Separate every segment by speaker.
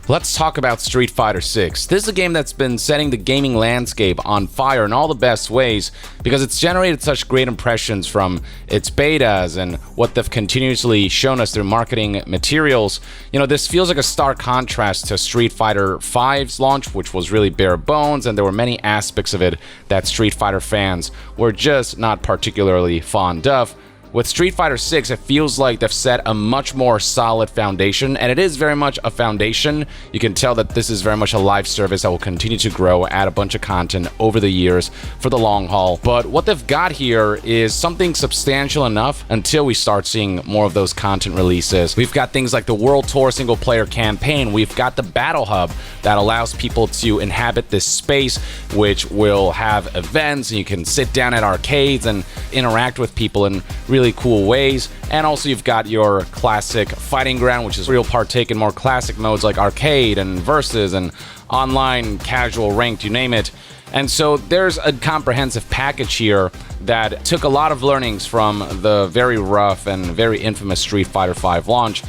Speaker 1: Let's talk about Street Fighter 6. This is a game that's been setting the gaming landscape on fire in all the best ways because it's generated such great impressions from its betas and what they've continuously shown us through marketing materials. You know, this feels like a stark contrast to Street Fighter V's launch, which was really bare bones, and there were many aspects of it that Street Fighter fans were just not particularly fond of. With Street Fighter 6, it feels like they've set a much more solid foundation, and it is very much a foundation. You can tell that this is very much a live service that will continue to grow, add a bunch of content over the years for the long haul. But what they've got here is something substantial enough until we start seeing more of those content releases. We've got things like the World Tour single-player campaign. We've got the Battle Hub that allows people to inhabit this space, which will have events, and you can sit down at arcades and interact with people in really cool ways. And also you've got your classic fighting ground, which is where you'll partake in more classic modes like arcade and versus and online, casual, ranked, you name it. And so there's a comprehensive package here that took a lot of learnings from the very rough and very infamous Street Fighter V launch.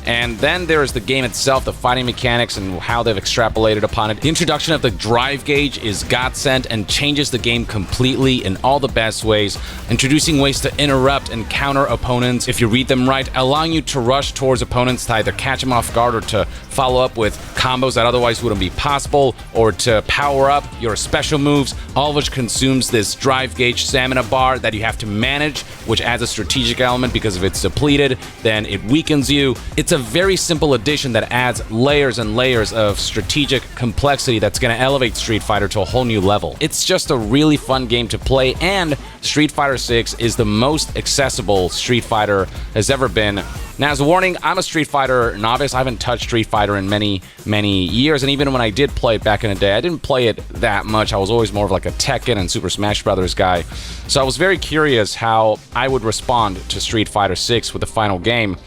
Speaker 1: And then there's the game itself, the fighting mechanics and how they've extrapolated upon it. The introduction of the drive gauge is godsend and changes the game completely in all the best ways, introducing ways to interrupt and counter opponents if you read them right, allowing you to rush towards opponents to either catch them off guard or to follow up with combos that otherwise wouldn't be possible, or to power up your special moves, all of which consumes this drive gauge stamina bar that you have to manage, which adds a strategic element because if it's depleted, then it weakens you. It's a very simple addition that adds layers and layers of strategic complexity that's going to elevate Street Fighter to a whole new level. It's just a really fun game to play, and Street Fighter 6 is the most accessible Street Fighter has ever been. Now, as a warning, I'm a Street Fighter novice. I haven't touched Street Fighter in many, many years, and even when I did play it back in the day, I didn't play it that much. I was always more of like a Tekken and Super Smash Brothers guy. So I was very curious how I would respond to Street Fighter 6 with the final game.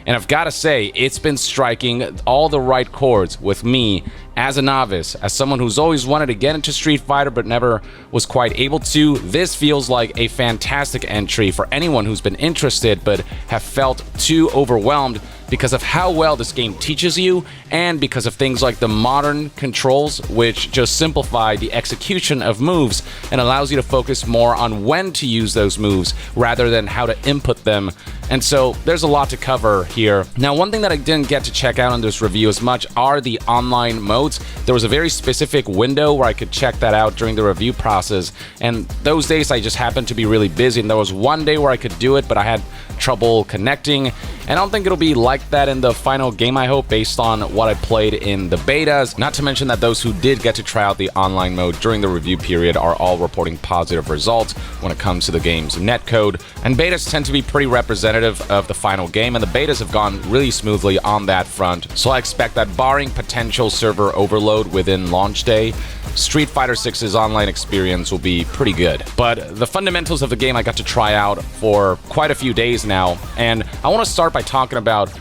Speaker 1: And I've got to say, it's been striking all the right chords with me as a novice, as someone who's always wanted to get into Street Fighter but never was quite able to. This feels like a fantastic entry for anyone who's been interested but have felt too overwhelmed because of how well this game teaches you and because of things like the modern controls, which just simplify the execution of moves and allows you to focus more on when to use those moves rather than how to input them. And so there's a lot to cover here. Now, one thing that I didn't get to check out on this review as much are the online modes. There was a very specific window where I could check that out during the review process, and those days I just happened to be really busy, and there was one day where I could do it, but I had trouble connecting. And I don't think it'll be like that in the final game, I hope, based on what I played in the betas. Not to mention that those who did get to try out the online mode during the review period are all reporting positive results when it comes to the game's netcode. And betas tend to be pretty representative of the final game, and the betas have gone really smoothly on that front. So I expect that barring potential server overload within launch day, Street Fighter 6's online experience will be pretty good. But the fundamentals of the game I got to try out for quite a few days now, and I want to start by talking about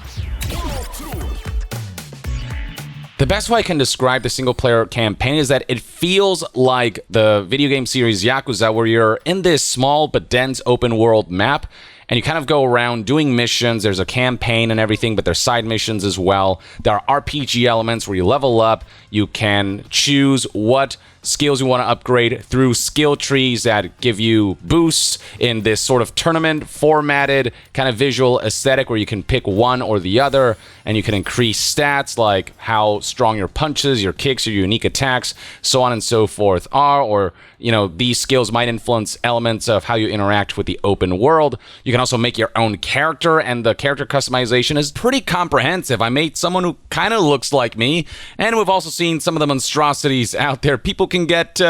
Speaker 1: the best way I can describe the single-player campaign is that it feels like the video game series Yakuza, where you're in this small but dense open-world map, and you kind of go around doing missions. There's a campaign and everything, but there's side missions as well. There are RPG elements where you level up. You can choose what skills you want to upgrade through skill trees that give you boosts in this sort of tournament formatted kind of visual aesthetic where you can pick one or the other, and you can increase stats like how strong your punches, your kicks, your unique attacks, so on and so forth are, or, you know, these skills might influence elements of how you interact with the open world. You can also make your own character, and the character customization is pretty comprehensive. I made someone who kind of looks like me, and we've also seen some of the monstrosities out there. People can get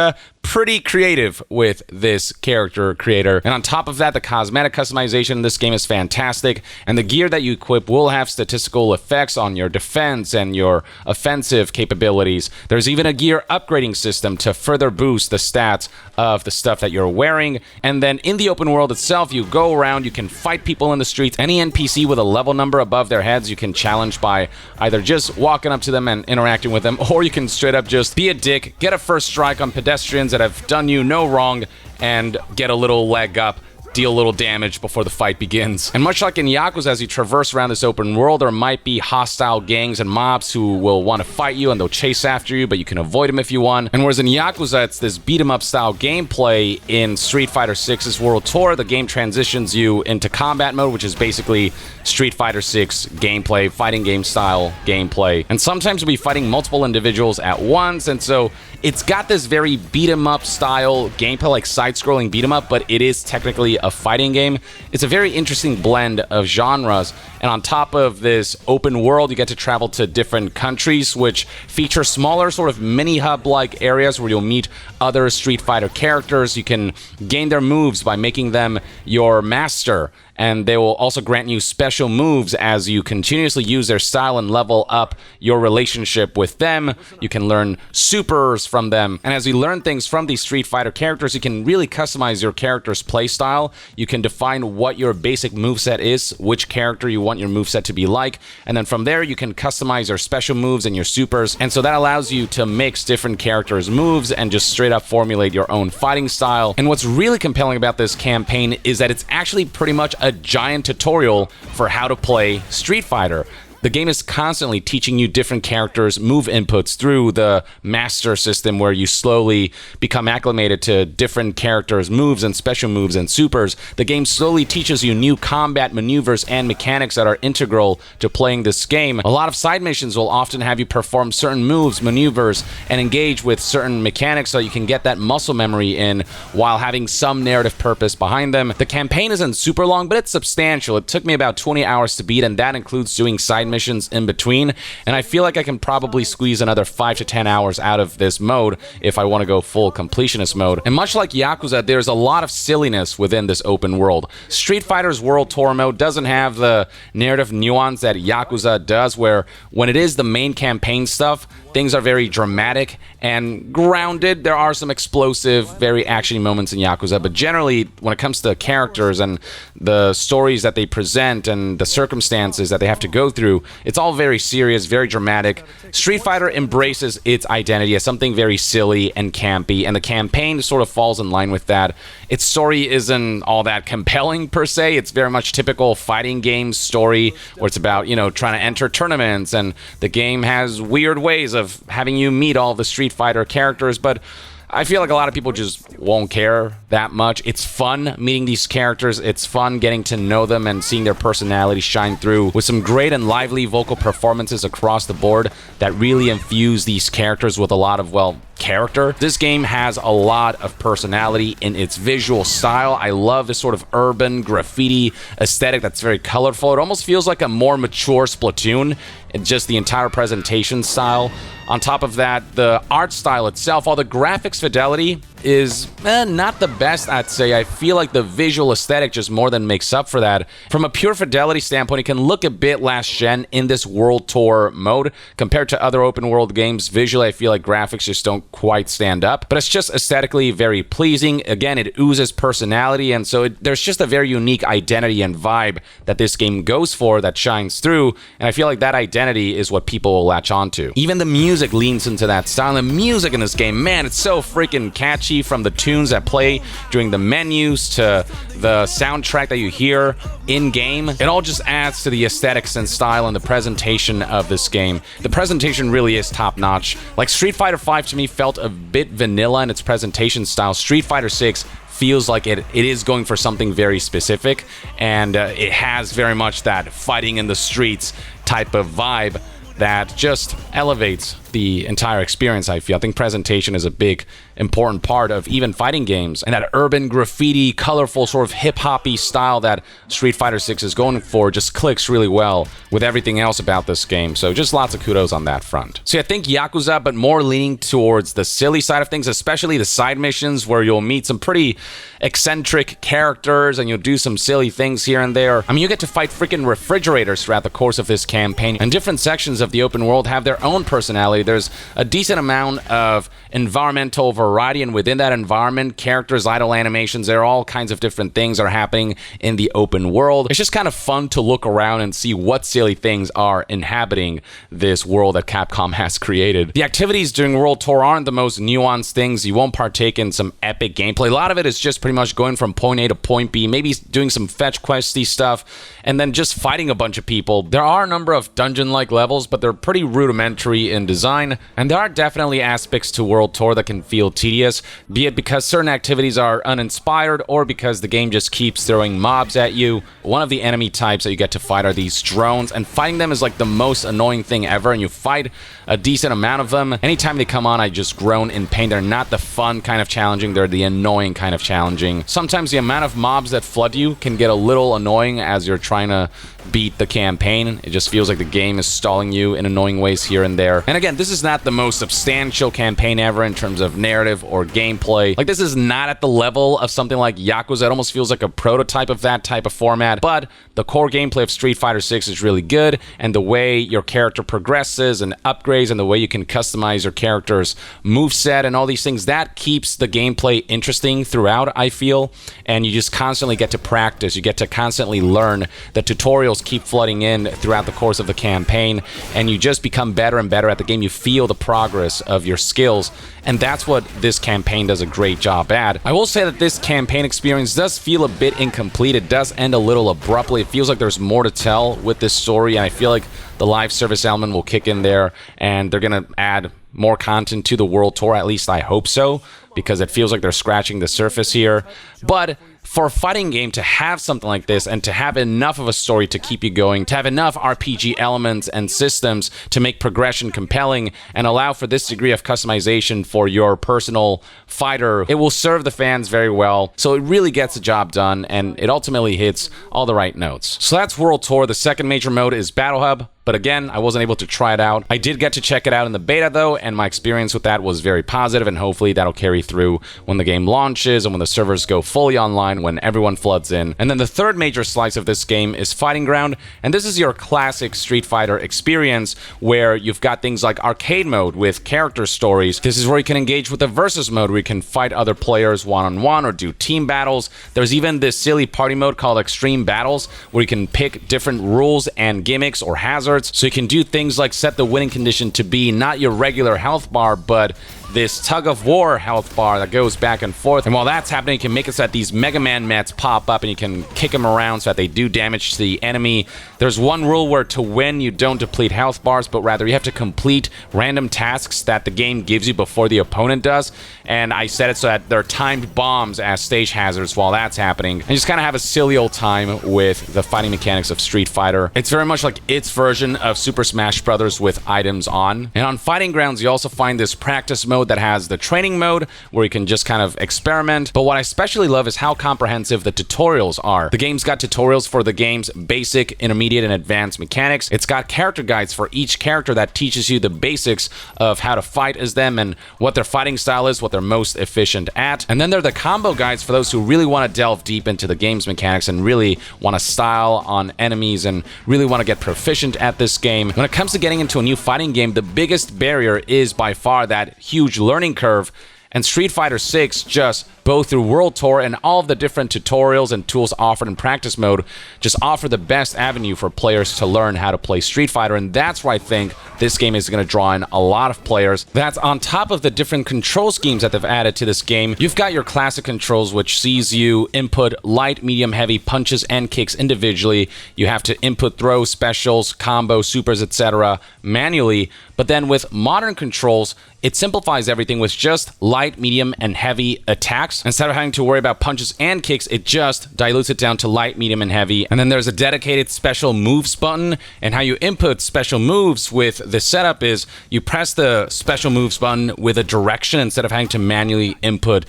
Speaker 1: pretty creative with this character creator. And on top of that, the cosmetic customization in this game is fantastic, and the gear that you equip will have statistical effects on your defense and your offensive capabilities. There's even a gear upgrading system to further boost the stats of the stuff that you're wearing. And then in the open world itself, you go around, you can fight people in the streets. Any NPC with a level number above their heads, you can challenge by either just walking up to them and interacting with them, or you can straight up just be a dick, get a first strike on pedestrians that have done you no wrong, and get a little leg up deal a little damage before the fight begins. And much like in Yakuza, as you traverse around this open world, there might be hostile gangs and mobs who will want to fight you and they'll chase after you, but you can avoid them if you want. And whereas in Yakuza, it's this beat-em-up style gameplay, in Street Fighter 6's World Tour, the game transitions you into combat mode, which is basically Street Fighter 6 gameplay, fighting game style gameplay. And sometimes you'll be fighting multiple individuals at once, and so it's got this very beat-em-up style gameplay, like side-scrolling beat-em-up, but it is technically a fighting game. It's a very interesting blend of genres, and on top of this open world, you get to travel to different countries, which feature smaller sort of mini-hub-like areas where you'll meet other Street Fighter characters. You can gain their moves by making them your master, and they will also grant you special moves as you continuously use their style and level up your relationship with them. You can learn supers from them, and as you learn things from these Street Fighter characters, you can really customize your character's playstyle. You can define what your basic moveset is, which character you want your moveset to be like, and then from there you can customize your special moves and your supers, and so that allows you to mix different characters' moves and just straight up formulate your own fighting style. And what's really compelling about this campaign is that it's actually pretty much a giant tutorial for how to play Street Fighter. The game is constantly teaching you different characters' move inputs through the master system, where you slowly become acclimated to different characters' moves and special moves and supers. The game slowly teaches you new combat maneuvers and mechanics that are integral to playing this game. A lot of side missions will often have you perform certain moves, maneuvers, and engage with certain mechanics so you can get that muscle memory in while having some narrative purpose behind them. The campaign isn't super long, but it's substantial. It took me about 20 hours to beat, and that includes doing side missions in between, and I feel like I can probably squeeze another 5 to 10 hours out of this mode if I want to go full completionist mode. And much like Yakuza, there's a lot of silliness within this open world. Street Fighter's World Tour mode doesn't have the narrative nuance that Yakuza does, where when it is the main campaign stuff, things are very dramatic and grounded. There are some explosive, very actiony moments in Yakuza, but generally, when it comes to characters and the stories that they present and the circumstances that they have to go through, it's all very serious, very dramatic. Street Fighter embraces its identity as something very silly and campy, and the campaign sort of falls in line with that. Its story isn't all that compelling per se. It's very much typical fighting game story where it's about, trying to enter tournaments, and the game has weird ways of having you meet all the Street Fighter characters, but I feel like a lot of people just won't care that much. It's fun meeting these characters. It's fun getting to know them and seeing their personality shine through with some great and lively vocal performances across the board that really infuse these characters with a lot of, character. This game has a lot of personality in its visual style. I love this sort of urban graffiti aesthetic that's very colorful. It almost feels like a more mature Splatoon, and just the entire presentation style. On top of that, the art style itself, while the graphics fidelity is not the best, I'd say. I feel like the visual aesthetic just more than makes up for that. From a pure fidelity standpoint, it can look a bit last gen in this World Tour mode. Compared to other open world games, visually I feel like graphics just don't quite stand up, but it's just aesthetically very pleasing. Again, it oozes personality, and so there's just a very unique identity and vibe that this game goes for that shines through, and I feel like that identity is what people will latch onto. Even the music leans into that style. The music in this game, man, it's so freaking catchy, from the tunes that play during the menus to the soundtrack that you hear in-game. It all just adds to the aesthetics and style and the presentation of this game. The presentation really is top-notch. Like Street Fighter V to me felt a bit vanilla in its presentation style. Street Fighter 6 feels like it is going for something very specific, and it has very much that fighting in the streets type of vibe that just elevates the entire experience, I feel. I think presentation is a big, important part of even fighting games, and that urban graffiti, colorful sort of hip-hoppy style that Street Fighter 6 is going for just clicks really well with everything else about this game, so just lots of kudos on that front. So yeah, I think Yakuza, but more leaning towards the silly side of things, especially the side missions where you'll meet some pretty eccentric characters and you'll do some silly things here and there. I mean, you get to fight freaking refrigerators throughout the course of this campaign, and different sections of the open world have their own personality gameplay. There's a decent amount of environmental variety, and within that environment, characters, idle animations, there are all kinds of different things are happening in the open world. It's just kind of fun to look around and see what silly things are inhabiting this world that Capcom has created. The activities during World Tour aren't the most nuanced things. You won't partake in some epic gameplay. A lot of it is just pretty much going from point A to point B, maybe doing some fetch questy stuff, and then just fighting a bunch of people. There are a number of dungeon-like levels, but they're pretty rudimentary in design, and there are definitely aspects to World Tour that can feel tedious, be it because certain activities are uninspired or because the game just keeps throwing mobs at you. One of the enemy types that you get to fight are these drones, and fighting them is like the most annoying thing ever, and you fight a decent amount of them. Anytime they come on, I just groan in pain. They're not the fun kind of challenging, they're the annoying kind of challenging. Sometimes the amount of mobs that flood you can get a little annoying as you're trying to beat the campaign. It just feels like the game is stalling you in annoying ways here and there. And again, this is not the most substantial campaign ever in terms of narrative or gameplay. Like, this is not at the level of something like Yakuza. It almost feels like a prototype of that type of format, but the core gameplay of Street Fighter 6 is really good, and the way your character progresses and upgrades and the way you can customize your character's moveset and all these things, that keeps the gameplay interesting throughout, I feel, and you just constantly get to practice. You get to constantly learn. The tutorials keep flooding in throughout the course of the campaign, and you just become better and better at the game. You feel the progress of your skills, and that's what this campaign does a great job at. I will say that this campaign experience does feel a bit incomplete. It does end a little abruptly. It feels like there's more to tell with this story, and I feel like the live service element will kick in there, and they're gonna add more content to the World Tour. At least I hope so, because it feels like they're scratching the surface here. But for a fighting game to have something like this and to have enough of a story to keep you going, to have enough RPG elements and systems to make progression compelling and allow for this degree of customization for your personal fighter, it will serve the fans very well. So it really gets the job done, and it ultimately hits all the right notes. So that's World Tour. The second major mode is Battle Hub. But again, I wasn't able to try it out. I did get to check it out in the beta though, and my experience with that was very positive, and hopefully that'll carry through when the game launches and when the servers go fully online, when everyone floods in. And then the third major slice of this game is Fighting Ground, and this is your classic Street Fighter experience where you've got things like arcade mode with character stories. This is where you can engage with the versus mode where you can fight other players one-on-one or do team battles. There's even this silly party mode called Extreme Battles where you can pick different rules and gimmicks or hazards. So you can do things like set the winning condition to be not your regular health bar, but this tug-of-war health bar that goes back and forth. And while that's happening, you can make it so that these Mega Man mats pop up and you can kick them around so that they do damage to the enemy. There's one rule where to win, you don't deplete health bars, but rather you have to complete random tasks that the game gives you before the opponent does. And I set it so that there are timed bombs as stage hazards while that's happening. And just kind of have a silly old time with the fighting mechanics of Street Fighter. It's very much like its version of Super Smash Bros. With items on. And on Fighting Grounds, you also find this practice mode that has the training mode where you can just kind of experiment. But what I especially love is how comprehensive the tutorials are. The game's got tutorials for the game's basic, intermediate, and advanced mechanics. It's got character guides for each character that teaches you the basics of how to fight as them and what their fighting style is, what they're most efficient at. And then there are the combo guides for those who really want to delve deep into the game's mechanics and really want to style on enemies and really want to get proficient at this game. When it comes to getting into a new fighting game, the biggest barrier is by far that huge learning curve, and Street Fighter 6 just both through World Tour and all of the different tutorials and tools offered in practice mode just offer the best avenue for players to learn how to play Street Fighter, and that's where I think this game is going to draw in a lot of players. That's on top of the different control schemes that they've added to this game. You've got your classic controls, which sees you input light, medium, heavy punches and kicks individually. You have to input throws, specials, combos, supers, etc. manually, but then with modern controls, it simplifies everything with just light, medium, and heavy attacks. Instead of having to worry about punches and kicks, it just dilutes it down to light, medium, and heavy. And then there's a dedicated special moves button, and how you input special moves with the setup is you press the special moves button with a direction instead of having to manually input,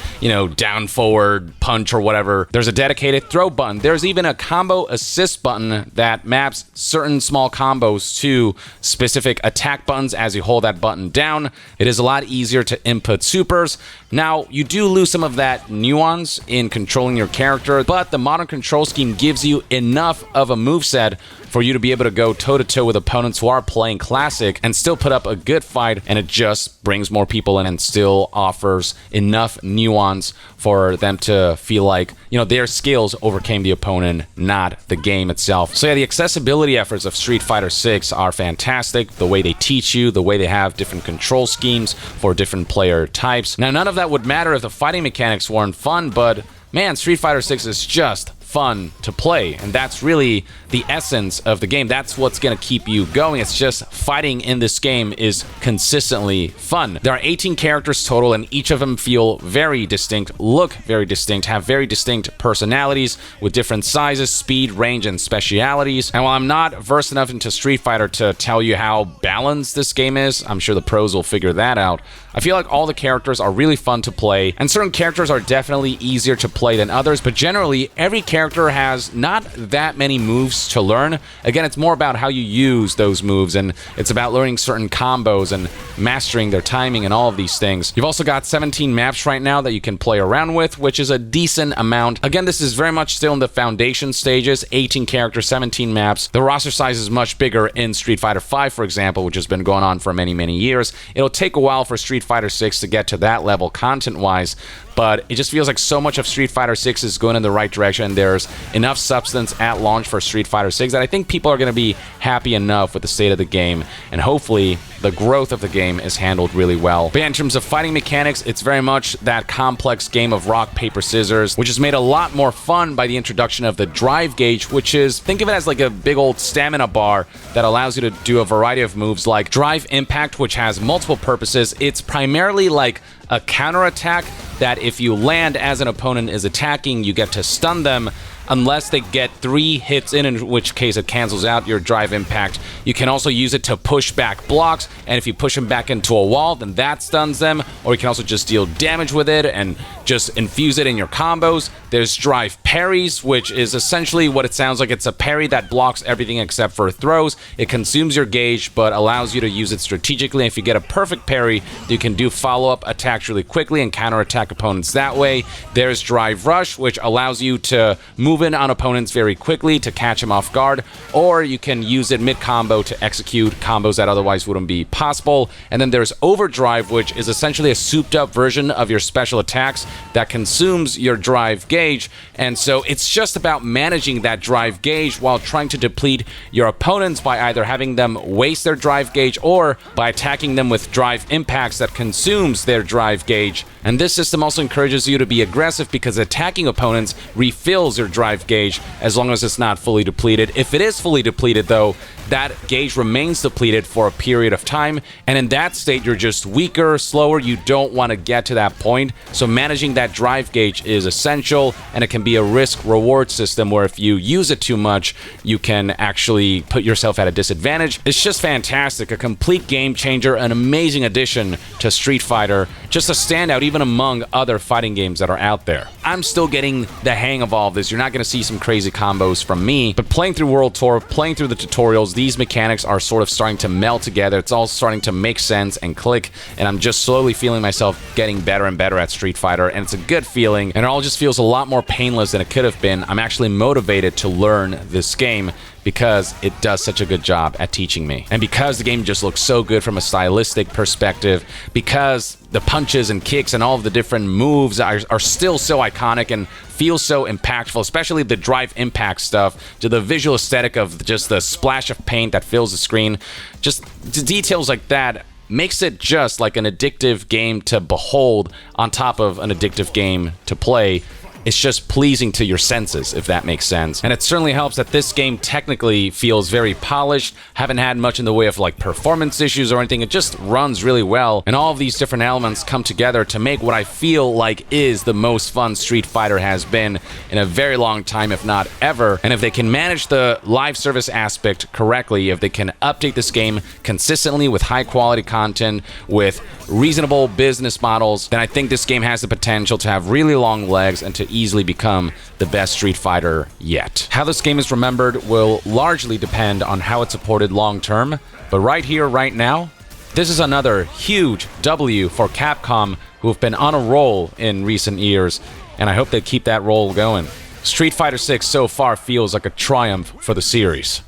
Speaker 1: down, forward, punch, or whatever. There's a dedicated throw button. There's even a combo assist button that maps certain small combos to specific attack buttons as you hold that button down. It is a lot easier to input supers. Now, you do lose some of that nuance in controlling your character, but the modern control scheme gives you enough of a moveset for you to be able to go toe-to-toe with opponents who are playing Classic and still put up a good fight, and it just brings more people in and still offers enough nuance for them to feel like, you know, their skills overcame the opponent, not the game itself. So yeah, the accessibility efforts of Street Fighter 6 are fantastic. The way they teach you, the way they have different control schemes for different player types. Now, none of that would matter if the fighting mechanics weren't fun, but man, Street Fighter 6 is just fun to play, and that's really the essence of the game. That's what's going to keep you going. It's just fighting in this game is consistently fun. There are 18 characters total, and each of them feel very distinct, look very distinct, have very distinct personalities with different sizes, speed, range, and specialities. And while I'm not versed enough into Street Fighter to tell you how balanced this game is, I'm sure the pros will figure that out. I feel like all the characters are really fun to play, and certain characters are definitely easier to play than others, but generally, every character has not that many moves to learn. Again, it's more about how you use those moves, and it's about learning certain combos and mastering their timing and all of these things. You've also got 17 maps right now that you can play around with, which is a decent amount. Again, this is very much still in the foundation stages, 18 characters, 17 maps. The roster size is much bigger in Street Fighter 5, for example, which has been going on for many, many years. It'll take a while for Street Fighter 6 to get to that level content-wise, but it just feels like so much of Street Fighter 6 is going in the right direction. There's enough substance at launch for Street Fighter 6 that I think people are going to be happy enough with the state of the game, and hopefully the growth of the game is handled really well. But yeah, in terms of fighting mechanics, it's very much that complex game of rock, paper, scissors, which is made a lot more fun by the introduction of the drive gauge, which is, think of it as like a big old stamina bar that allows you to do a variety of moves like Drive Impact, which has multiple purposes. It's primarily like a counterattack that if you land as an opponent is attacking, you get to stun them unless they get 3 hits in which case it cancels out your Drive Impact. You can also use it to push back blocks, and if you push them back into a wall, then that stuns them, or you can also just deal damage with it and just infuse it in your combos. There's Drive Parries, which is essentially what it sounds like. It's a parry that blocks everything except for throws. It consumes your gauge, but allows you to use it strategically. If you get a perfect parry, you can do follow-up attacks really quickly and counterattack opponents that way. There's Drive Rush, which allows you to move in on opponents very quickly to catch them off guard, or you can use it mid-combo to execute combos that otherwise wouldn't be possible. And then there's Overdrive, which is essentially a souped-up version of your special attacks that consumes your drive gauge, and so it's just about managing that drive gauge while trying to deplete your opponents by either having them waste their drive gauge or by attacking them with Drive Impacts that consumes their drive gauge. And this system also encourages you to be aggressive because attacking opponents refills your drive gauge as long as it's not fully depleted. If it is fully depleted, though, that gauge remains depleted for a period of time, and in that state you're just weaker, slower. You don't want to get to that point, so managing that drive gauge is essential, and it can be a risk-reward system where if you use it too much, you can actually put yourself at a disadvantage. It's just fantastic, a complete game changer, an amazing addition to Street Fighter, just a standout even among other fighting games that are out there. I'm still getting the hang of all of this. You're not going to see some crazy combos from me, but playing through World Tour, playing through the tutorials, these mechanics are sort of starting to meld together. It's all starting to make sense and click, and I'm just slowly feeling myself getting better and better at Street Fighter, and it's a good feeling, and it all just feels a lot more painless than it could have been. I'm actually motivated to learn this game because it does such a good job at teaching me. And because the game just looks so good from a stylistic perspective, because the punches and kicks and all of the different moves are still so iconic and feel so impactful, especially the Drive Impact stuff, to the visual aesthetic of just the splash of paint that fills the screen, just the details like that makes it just like an addictive game to behold on top of an addictive game to play. It's just pleasing to your senses, if that makes sense. And it certainly helps that this game technically feels very polished, haven't had much in the way of like performance issues or anything. It just runs really well, and all of these different elements come together to make what I feel like is the most fun Street Fighter has been in a very long time, if not ever. And if they can manage the live service aspect correctly, if they can update this game consistently with high quality content, with reasonable business models, then I think this game has the potential to have really long legs and to easily become the best Street Fighter yet. How this game is remembered will largely depend on how it's supported long term, but right here, right now, this is another huge W for Capcom, who have been on a roll in recent years, and I hope they keep that roll going. Street Fighter 6 so far feels like a triumph for the series.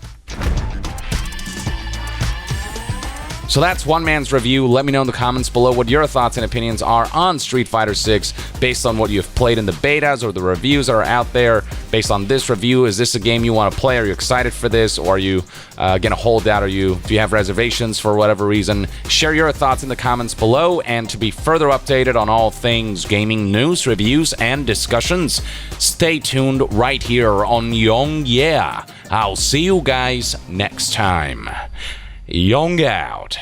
Speaker 1: So that's one man's review. Let me know in the comments below what your thoughts and opinions are on Street Fighter 6 based on what you've played in the betas or the reviews that are out there. Based on this review, is this a game you want to play? Are you excited for this? Or are you going to hold out? Do you have reservations for whatever reason? Share your thoughts in the comments below. And to be further updated on all things gaming news, reviews, and discussions, stay tuned right here on Young Yeah. I'll see you guys next time. Young out.